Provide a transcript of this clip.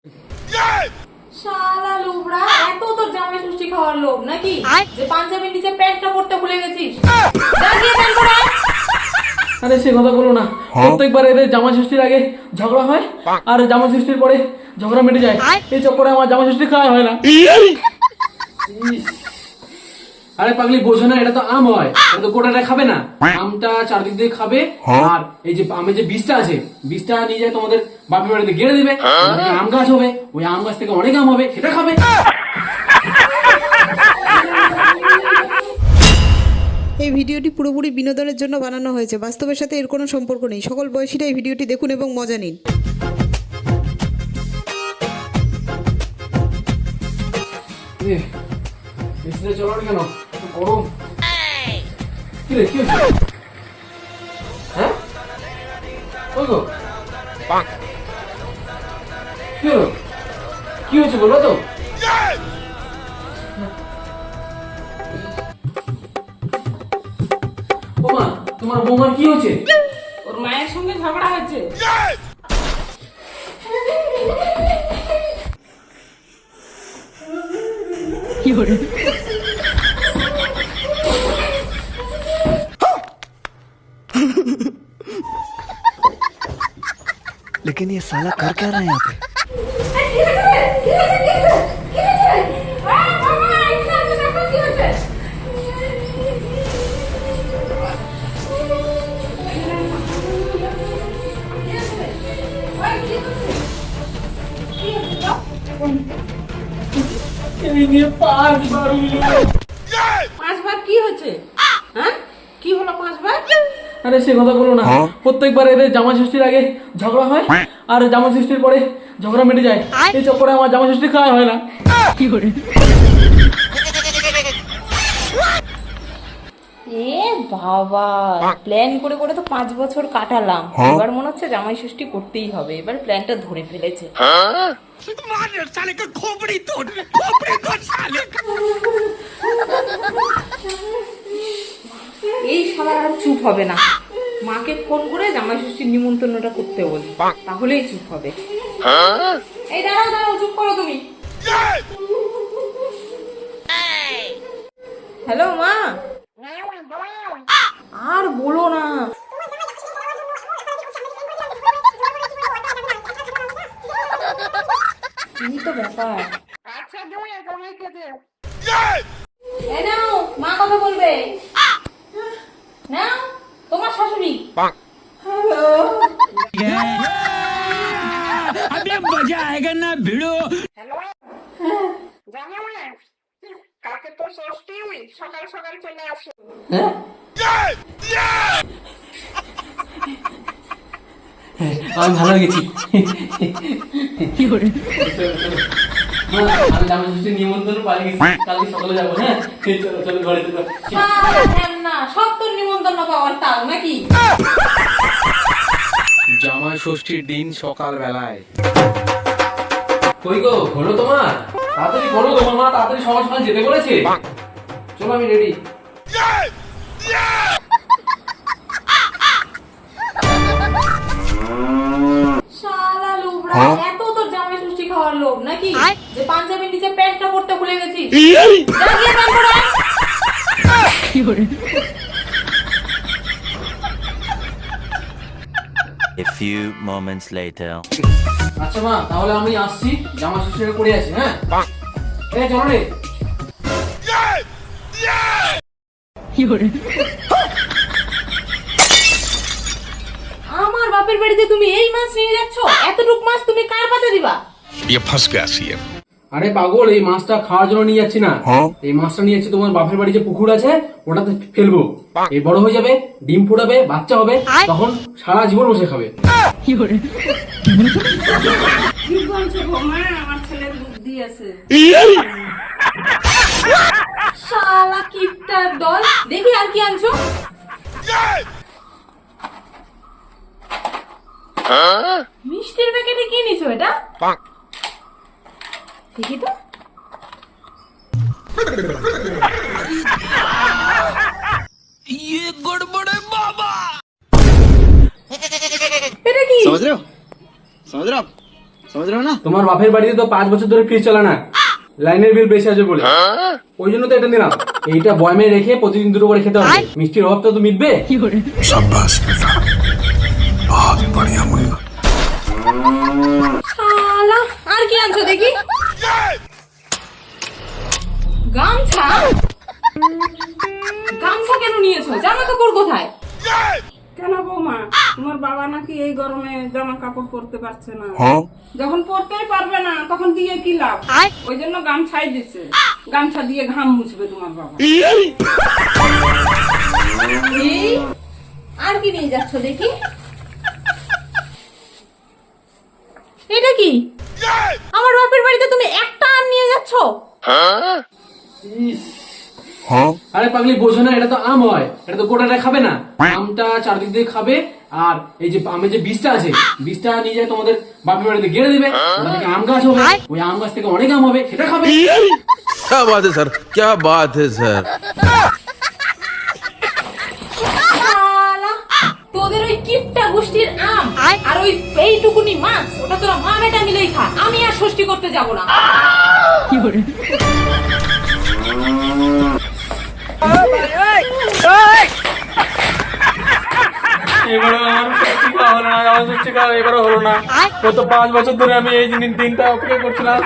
শালা লোবড়া, এত তোর জামাই ষষ্ঠী খাওয়ার লোভ নাকি যে পাঞ্জাবির নিচে প্যান্টটা পরতে ভুলে গেছিস? যা গিয়ে প্যান্ট পরে আয়। আরে সে কথা বলো না, প্রত্যেকবার এদের জামা ষষ্ঠীর আগে ঝগড়া হয় আর জামা ষষ্ঠীর পরে ঝগড়া মিটে যায়। এই চক্করে আমার জামা ষষ্ঠী খাওয়া হয় না। আরে পাগলি, বোঝো না, এটা তো আম হয়, এটা তো গোটাটা খাবে না, আমটা চারদিক দিয়ে খাবে। আর এই যে আমের যে বীজটা আছে, বীজটা নিয়ে যায় তোমাদের বাপের বাড়িতে গেড়ে দিবে, আম গাছ হবে, ওই আম গাছ থেকে অনেক আম হবে, সেটা খাবে। এই ভিডিওটি পুরোপুরি বিনোদনের জন্য বানানো হয়েছে, বাস্তবের সাথে এর কোনো সম্পর্ক নেই। সকল বয়সীরা এই ভিডিওটি দেখুন এবং মজা নিন। চলো না কেন, গরম। কি রে, কি হয়েছে? হ্যাঁ, ওই গো, কি হলো? কি হয়েছে বলো তো? বৌমা, তোমার বৌমার কি হয়েছে? ওর মায়ের সঙ্গে ঝগড়া হয়েছে। लेकिन ये साला कर क्या रहा है यहाँ पे? পাঁচবার কি হয়েছে? হ্যাঁ, কি হলো পাঁচবার? আরে সে কথা বলো না, প্রত্যেকবার এদের জামা ষষ্ঠীর আগে ঝগড়া হয় আর জামা ষষ্ঠীর পরে ঝগড়া মিটে যায়। এই চক্করে আমার জামা ষষ্ঠী খাওয়া হয় না। কি করে? এ বাবা, প্ল্যান করে করে তো 5 বছর কাটালাম, এবার মনে হচ্ছে জামাই ষষ্ঠী করতেই হবে। এবার প্ল্যানটা ধরে ফেলেছে। এই শালা আর চুপ হবে না, মাকে ফোন করে জামাই ষষ্ঠীর নিমন্ত্রণটা করতে বলি, তাহলেই চুপ হবে। এই দাঁড়াও দাঁড়াও, চুপ করো তুমি। হ্যালো মা। আর বলো না, এই তো ব্যাপার। এই নাও, মা কথা বলবে। নাও, তোমার শাশুড়ি। अबे मजा आएगा ना भिड़ो। কালকে তো ষষ্ঠী, সকাল সকাল চলে আসো। হ্যাঁ, আমি ভালো গেছি। কি করে? আমি জামা ষষ্ঠীর নিমন্ত্রণ পাই গেছি, কালকে সকালে যাবো। হ্যাঁ, চলো চলো ঘরে চলো। না, সব তোর নিমন্ত্রণ পাওয়ার তাও নাকি? জামাই ষষ্ঠীর দিন সকাল বেলায়। কই গো, হলো তোমার? তাড়াতাড়ি করো, তোমার মা তাড়াতাড়ি সকাল সকাল যেতে বলেছে। চলো, আমি রেডি। শালা লোবড়া, এত তোর জামাই ষষ্ঠী খাওয়ার লোভ নাকি যে পাঞ্জাবির নিচে প্যান্টটা পরতে ভুলে গেছিস? যা গিয়ে প্যান্ট পরে আয়। A few moments later. আচ্ছা মা, তাহলে আমি আসছি, জামা ষষ্ঠীটা করে আসি। হ্যাঁ, এই চলো রে। আমার বাপের বাড়িতে তুমি এই মাছ নিয়ে যাচ্ছ? এতটুক মাছ তুমি কার পাতে দিবা? ये फंस गया सीएम। আরে পাগল, এই মাছটা খাওয়ার জন্য নিয়ে যাচ্ছি না, এই মাছটা নিয়ে যাচ্ছি তোমার বাপের বাড়ি যে পুকুর আছে ওটাতে ফেলবো। এই বড় হয়ে যাবে, ডিম ফুটাবে, বাচ্চা হবে, তখন সারা জীবন বসে খাবে। কি বলছো বৌমা? আমার ছেলের বুদ্ধি আছে। শালা কিপটার দল, দেখি আর কি আনছো। মিষ্টির প্যাকেটে কি নিছো এটা? দেখি তো। ये गड़बड़ है बाबा। এটা কি? समझ रहे हो समझ रहे हो ना? তোমার বাপের বাড়িতে তো 5 বছর ধরে ফ্রিজ চলে না, লাইনের বিল বেশি আছে বলে, ওই জন্য তো এটা নিলাম। এইটা বয়মে রেখে প্রতিদিন দুটো করে খেতে হবে, মিষ্টির অভাব তো মিটবে। শালা, আর কি আনছো দেখি? গামছা? গামছা কেন নিয়েছো? জামা কাপড় কোথায়? কেন বৌমা, তোমার বাবা নাকি এই গরমে জামা কাপড় পরতে পারছে না? যখন পরতেই পারবে না তখন দিয়ে কি লাভ? ওই জন্য গামছাই দিছে, গামছা দিয়ে ঘাম মুছবে তোমার বাবা। এই, আর কি নিয়ে যাচ্ছ দেখি? এটা কি? আমার বাপের বাড়িতে তুমি একটা আম নিয়ে যাচ্ছ? আরে পাগলি বোঝো না, এটা তো আম হয়, এটা তো গোটাটা খাবে না, আমটা চারদিক দিয়ে খাবে, আর এই যে আমের যে বীজটা আছে, বীজটা নিয়ে যায় তোমাদের বাপের বাড়িতে গেড়ে দিবে, ওখান থেকে আম গাছ হবে, ওই আম গাছ থেকে অনেক আম হবে, সেটা খাবে। क्या बात है सर, क्या बात है सर। শালা, তোদের ওই কিপটা গোষ্ঠীর আম আর ওই এইটুকুনি মাছ, ওটা তোরা মা বেটা মিলেই খা। আমি আর ষষ্ঠী করতে যাব না। এবারও আমার সত্যি খাওয়া হলো না, আমার সত্যি খাওয়া এবারও হলো না। গত 5 বছর ধরে আমি এই দিনটা অপেক্ষা করছিলাম।